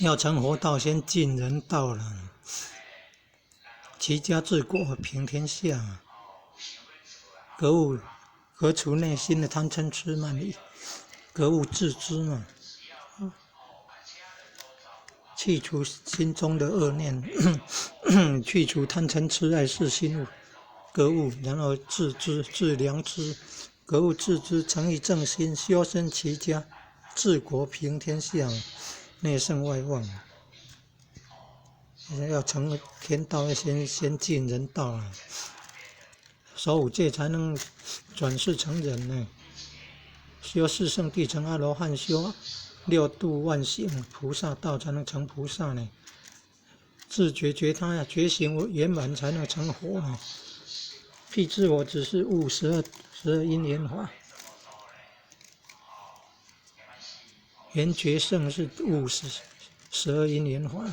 要成佛道，先尽人道了。齐家治国平天下，革除内心的贪嗔痴慢疑，格物致知嘛，去除心中的恶念，去除贪嗔痴爱世心物，格物，然后致知，致良知，格物致知，诚以正心，修身齐家，治国平天下，内圣外王。要成天道，要先尽人道啊，守五戒才能转世成人呢。修四圣谛成阿罗汉，修六度万行菩萨道才能成菩萨呢。自觉觉他呀，觉醒圆满才能成佛呢。辟支我只是悟十二因缘法，圆觉圣是悟十二因缘法。